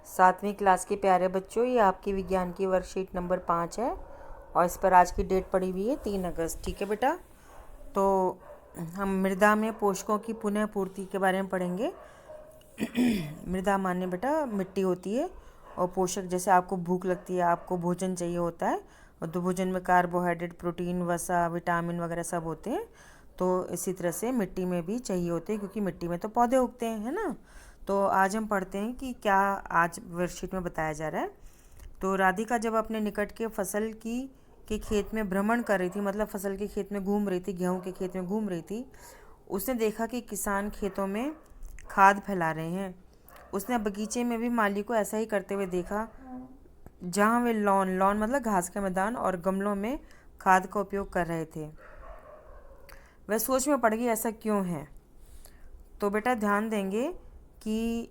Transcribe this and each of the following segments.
सातवीं क्लास के प्यारे बच्चों, ये आपकी विज्ञान की वर्कशीट नंबर 5 है और इस पर आज की डेट पड़ी हुई है 3 अगस्त। ठीक है बेटा, तो हम मृदा में पोषकों की पुनः पूर्ति के बारे में पढ़ेंगे। मृदा माने बेटा मिट्टी होती है और पोषक, जैसे आपको भूख लगती है, आपको भोजन चाहिए होता है और तो भोजन में कार्बोहाइड्रेट, प्रोटीन, वसा, विटामिन वगैरह सब होते हैं। तो इसी तरह से मिट्टी में भी चाहिए होते हैं, क्योंकि मिट्टी में तो पौधे उगते हैं, है ना। तो आज हम पढ़ते हैं कि क्या आज वर्कशीट में बताया जा रहा है। तो राधिका जब अपने निकट के फसल की के खेत में भ्रमण कर रही थी, मतलब फसल के खेत में घूम रही थी, गेहूं के खेत में घूम रही थी, उसने देखा कि किसान खेतों में खाद फैला रहे हैं। उसने बगीचे में भी माली को ऐसा ही करते हुए देखा, जहाँ वे लॉन लॉन मतलब घास के मैदान और गमलों में खाद का उपयोग कर रहे थे। वह सोच में पड़ गई, ऐसा क्यों है। तो बेटा ध्यान देंगे कि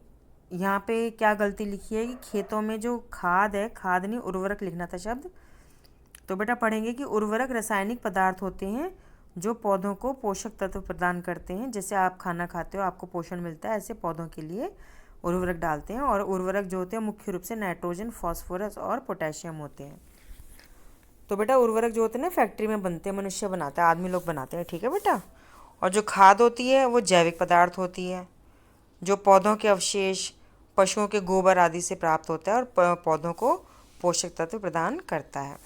यहाँ पे क्या गलती लिखी है कि खेतों में जो खाद है, खाद नहीं उर्वरक लिखना था शब्द। तो बेटा पढ़ेंगे कि उर्वरक रासायनिक पदार्थ होते हैं जो पौधों को पोषक तत्व प्रदान करते हैं। जैसे आप खाना खाते हो, आपको पोषण मिलता है, ऐसे पौधों के लिए उर्वरक डालते हैं। और उर्वरक जो होते हैं मुख्य रूप से नाइट्रोजन, फॉस्फोरस और पोटेशियम होते हैं। तो बेटा उर्वरक जो होते हैं ना, फैक्ट्री में बनते हैं, मनुष्य बनाता है, आदमी लोग बनाते हैं। ठीक है बेटा। और जो खाद होती है वो जैविक पदार्थ होती है, जो पौधों के अवशेष, पशुओं के गोबर आदि से प्राप्त होता है और पौधों को पोषक तत्व प्रदान करता है।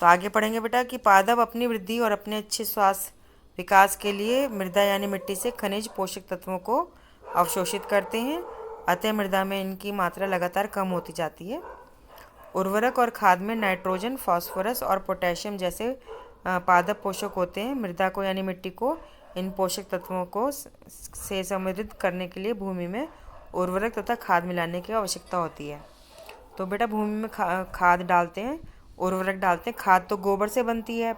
तो आगे पढ़ेंगे बेटा कि पादप अपनी वृद्धि और अपने अच्छे स्वास्थ्य विकास के लिए मृदा यानी मिट्टी से खनिज पोषक तत्वों को अवशोषित करते हैं। अतः मृदा में इनकी मात्रा लगातार कम होती जाती है। उर्वरक और खाद में नाइट्रोजन, फास्फोरस और पोटेशियम जैसे पादप पोषक होते हैं। मृदा को यानी मिट्टी को इन पोषक तत्वों को से समृद्ध करने के लिए भूमि में उर्वरक तथा खाद मिलाने की आवश्यकता होती है। तो बेटा भूमि में खाद डालते हैं, उर्वरक डालते हैं। खाद तो गोबर से बनती है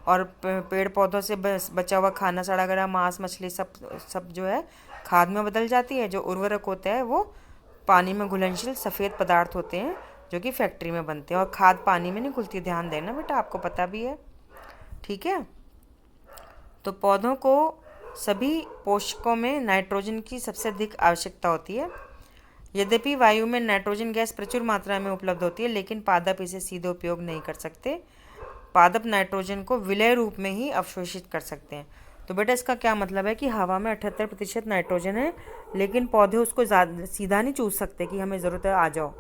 और पेड़ पौधों से बचा हुआ खाना, सड़ा गला मांस, मछली सब सब जो है खाद में बदल जाती है। जो उर्वरक होता है वो पानी में घुलनशील सफ़ेद पदार्थ होते हैं जो कि फैक्ट्री में बनते हैं। और खाद पानी में नहीं घुलती, ध्यान देना बेटा, आपको पता भी है। ठीक है। तो पौधों को सभी पोषकों में नाइट्रोजन की सबसे अधिक आवश्यकता होती है। यद्यपि वायु में नाइट्रोजन गैस प्रचुर मात्रा में उपलब्ध होती है, लेकिन पादप इसे सीधे उपयोग नहीं कर सकते। पादप नाइट्रोजन को विलय रूप में ही अवशोषित कर सकते हैं। तो बेटा इसका क्या मतलब है कि हवा में 78% नाइट्रोजन है, लेकिन पौधे उसको सीधा नहीं चूस सकते कि हमें ज़रूरत है आ जाओ।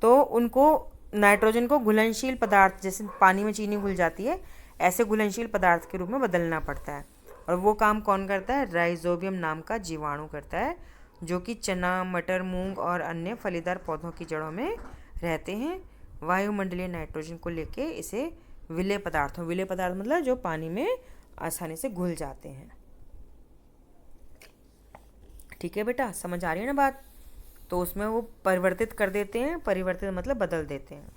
तो उनको नाइट्रोजन को घुलनशील पदार्थ, जैसे पानी में चीनी घुल जाती है, ऐसे घुलनशील पदार्थ के रूप में बदलना पड़ता है। और वो काम कौन करता है? राइजोबियम नाम का जीवाणु करता है, जो कि चना, मटर, मूंग और अन्य फलीदार पौधों की जड़ों में रहते हैं। वायुमंडलीय नाइट्रोजन को लेके इसे विलेय पदार्थ मतलब जो पानी में आसानी से घुल जाते हैं। ठीक है बेटा, समझ आ रही है ना बात। तो उसमें वो परिवर्तित कर देते हैं, परिवर्तित मतलब बदल देते हैं।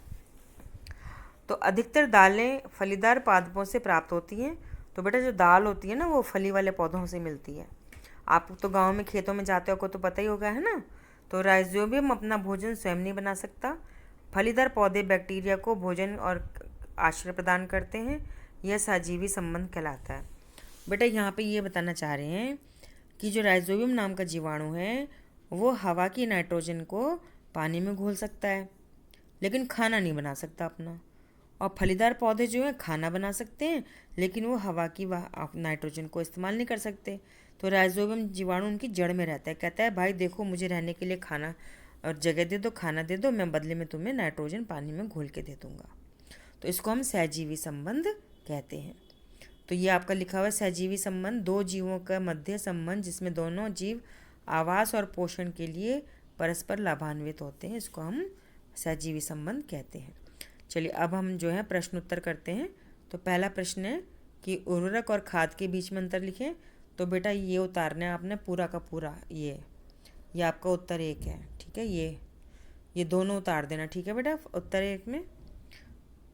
तो अधिकतर दालें फलीदार पादपों से प्राप्त होती हैं। तो बेटा जो दाल होती है ना, वो फली वाले पौधों से मिलती है। आप तो गांव में खेतों में जाते हो को तो पता ही होगा, है ना। तो राइजोबियम अपना भोजन स्वयं नहीं बना सकता। फलीदार पौधे बैक्टीरिया को भोजन और आश्रय प्रदान करते हैं। यह सजीवी संबंध कहलाता है। बेटा यहाँ पे ये बताना चाह रहे हैं कि जो राइजोबियम नाम का जीवाणु है, वो हवा की नाइट्रोजन को पानी में घोल सकता है, लेकिन खाना नहीं बना सकता अपना। और फलीदार पौधे जो हैं खाना बना सकते हैं, लेकिन वो हवा की नाइट्रोजन को इस्तेमाल नहीं कर सकते। तो राइजोबियम जीवाणु उनकी जड़ में रहता है, कहता है भाई देखो, मुझे रहने के लिए खाना और जगह दे दो, खाना दे दो, मैं बदले में तुम्हें नाइट्रोजन पानी में घोल के दे दूँगा। तो इसको हम सहजीवी संबंध कहते हैं। तो ये आपका लिखा हुआ है सहजीवी संबंध, दो जीवों का मध्य संबंध जिसमें दोनों जीव आवास और पोषण के लिए परस्पर लाभान्वित होते हैं, इसको हम सहजीवी संबंध कहते हैं। चलिए अब हम जो है प्रश्न उत्तर करते हैं। तो पहला प्रश्न है कि उर्वरक और खाद के बीच में अंतर लिखें। तो बेटा ये उतारना है आपने पूरा का पूरा, ये आपका उत्तर 1 है। ठीक है, ये दोनों उतार देना। ठीक है बेटा, उत्तर 1 में।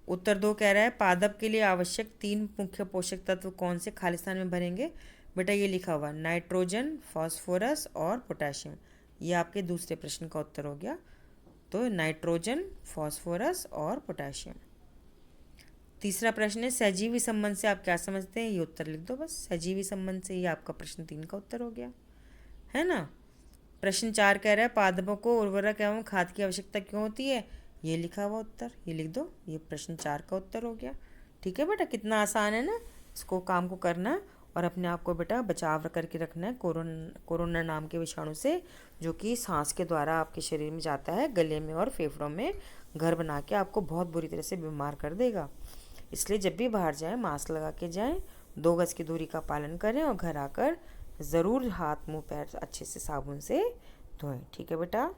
उत्तर 2 कह रहा है पादप के लिए आवश्यक 3 मुख्य पोषक तत्व कौन से खालिस्तान में भरेंगे। बेटा ये लिखा हुआ नाइट्रोजन, फास्फोरस और पोटेशियम। ये आपके दूसरे प्रश्न का उत्तर हो गया। तो नाइट्रोजन, फास्फोरस और पोटेशियम। तीसरा प्रश्न है सहजीवी संबंध से आप क्या समझते हैं, ये उत्तर लिख दो बस। सहजीवी संबंध से ये आपका प्रश्न 3 का उत्तर हो गया, है ना। प्रश्न 4 कह रहा है पादपों को उर्वरक एवं खाद की आवश्यकता क्यों होती है। ये लिखा हुआ उत्तर, ये लिख दो, ये प्रश्न 4 का उत्तर हो गया। ठीक है बेटा, कितना आसान है ना, इसको काम को करना है और अपने आप को बेटा बचाव करके रखना है कोरोना नाम के विषाणु से, जो कि सांस के द्वारा आपके शरीर में जाता है, गले में और फेफड़ों में घर बना के आपको बहुत बुरी तरह से बीमार कर देगा। इसलिए जब भी बाहर जाएं मास्क लगा के जाएं, 2 गज की दूरी का पालन करें और घर आकर ज़रूर हाथ मुंह पैर अच्छे से साबुन से धोएं। ठीक है बेटा।